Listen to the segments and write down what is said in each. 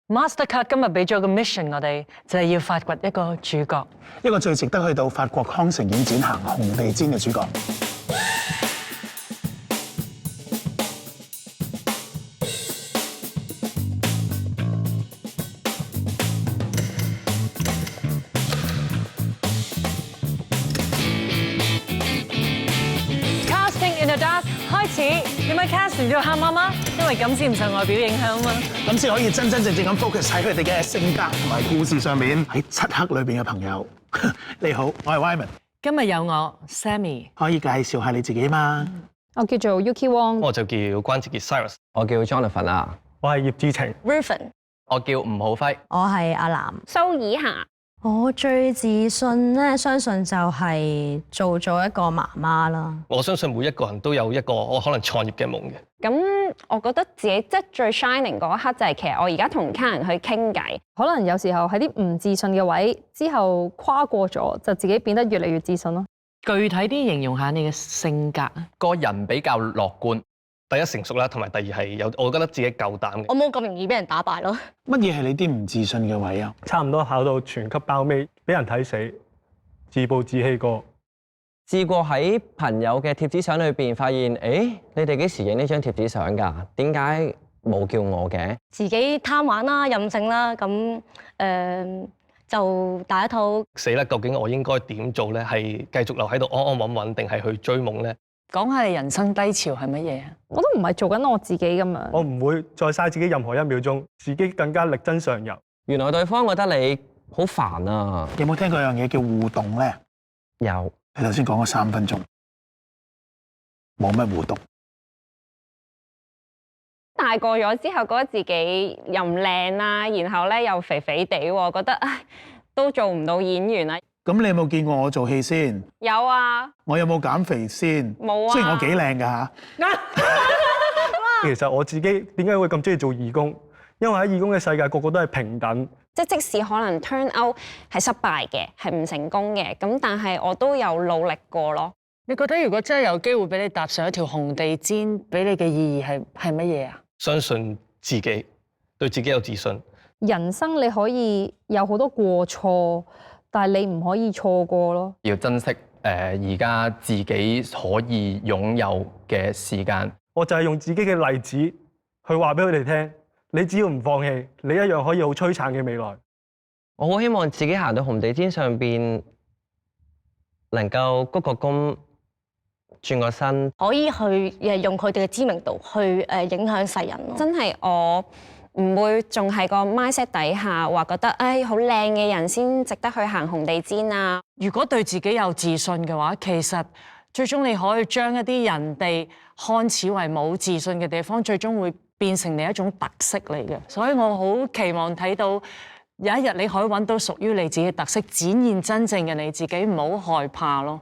Mastercard 今日俾咗個 mission 我哋，就係要發掘一個主角，一個最值得去到法國康城影展行紅地毯嘅主角。Casting in the Dark 開始，點解 casting 咗黑媽媽？因為咁先唔受外表影響啊嘛。咁先可以真真正正咁 focus 喺佢哋嘅性格同埋故事上面。喺漆黑裏邊嘅朋友，你好，我係 Wyman。今日有我 Sammy，可以介紹下你自己嗎？我叫做 Yuki Wong，我就叫關智傑 Cyrus，我叫 Jonathan 啊，我係葉志晴 Rufen，我叫吳浩輝，我係阿南蘇以霞。我最自信咧，相信就係做咗一個媽媽啦。我相信每一個人都有一個我可能創業嘅夢嘅。咁我覺得自己即係最 shining 嗰一刻就係其實我而家同家人去傾偈，可能有時候喺啲唔自信嘅位之後跨過咗，就自己變得越嚟越自信咯。具體啲形容下你嘅性格啊。個人比較樂觀，第一成熟啦，同埋第二係有，我覺得自己夠膽嘅。我冇咁容易俾人打敗咯。乜嘢係你啲唔自信嘅位啊？差唔多考到全級包尾，俾人睇死，自暴自棄過。試過喺朋友嘅貼紙相裏邊發現，你哋幾時影呢張貼紙相㗎？點解冇叫我嘅？自己貪玩啦、任性啦，咁就打一套。死啦！究竟我應該點做咧？係繼續留喺度安安穩穩，定係去追夢咧？講下你人生低潮係乜嘢啊？我都唔係做緊我自己咁樣。我唔會再嘥自己任何一秒鐘，自己更加力爭上游。原來對方覺得你好煩啊！有冇聽過一樣嘢叫互動咧？有。你頭先講咗3分鐘，冇乜互動。大個咗之後，覺得自己又唔靚啦，然後咧又肥肥地喎，覺得唉都做唔到演員啦。咁你有冇見過我做戲先？有啊。我有冇減肥先？冇啊。雖然我幾靚㗎嚇。其實我自己點解會咁中意做義工？因為喺義工嘅世界，個個都係平等。即使可能 turn out 係失敗嘅，係唔成功嘅，咁但係我都有努力過咯。你覺得如果真係有機會俾你踏上一條紅地毯，俾你嘅意義係乜嘢啊？相信自己，對自己有自信。人生你可以有好多過錯，但係你唔可以錯過咯。要珍惜而家自己可以擁有嘅時間。我就係用自己嘅例子去話俾佢哋聽。你只要唔放棄，你一樣可以好璀璨嘅未來。我好希望自己行到紅地毯上邊，能夠鞠個躬、轉個身，可以去用佢哋嘅知名度去影響世人咯。真係我唔會仲係個 mindset 底下話覺得好靚嘅人先值得去行紅地毯啊。如果對自己有自信嘅話，其實最終你可以將一啲人哋看似為冇自信嘅地方，最終會變成你一種特色嚟嘅，所以我好期望睇到有一日你可以揾到屬於你自己嘅特色，展現真正嘅你自己，唔好害怕咯。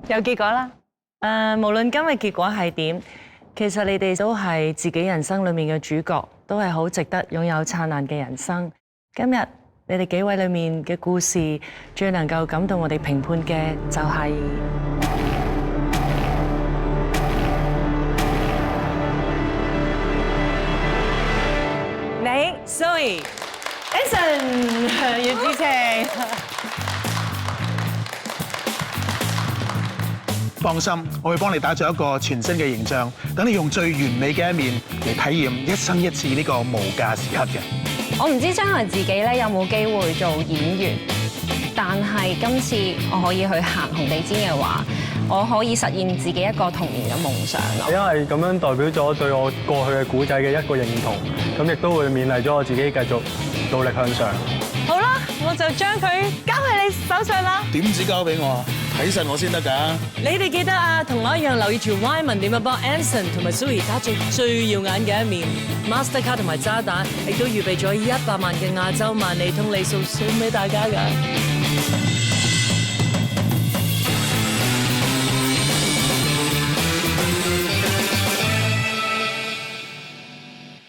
有結果啦，無論今日結果係點，其實你哋都係自己人生裡面嘅主角。都係好值得擁有燦爛嘅人生。今日你哋幾位裏面嘅故事，最能夠感動我哋評判嘅就係你 Zoe、Anson、葉志晴。放心，我會幫你打造一個全新嘅形象，等你用最完美嘅一面嚟體驗一生一次呢個無價時刻嘅。我唔知將來自己咧有冇機會做演員，但係今次我可以去行紅地毯嘅話，我可以實現自己一個童年嘅夢想咯。因為咁樣代表咗對我過去嘅古仔嘅一個認同，咁亦都會勉勵咗我自己繼續努力向上。好啦，我就將佢交喺你手上啦。點止交俾我啊？睇實我先得㗎。你哋記得啊，同我一樣留意住 Wyman 點樣幫 Anson 同埋 Zoe 打造最耀眼嘅一面。Mastercard 同埋渣打亦都預備咗100萬嘅亞洲萬里通里數送俾大家㗎。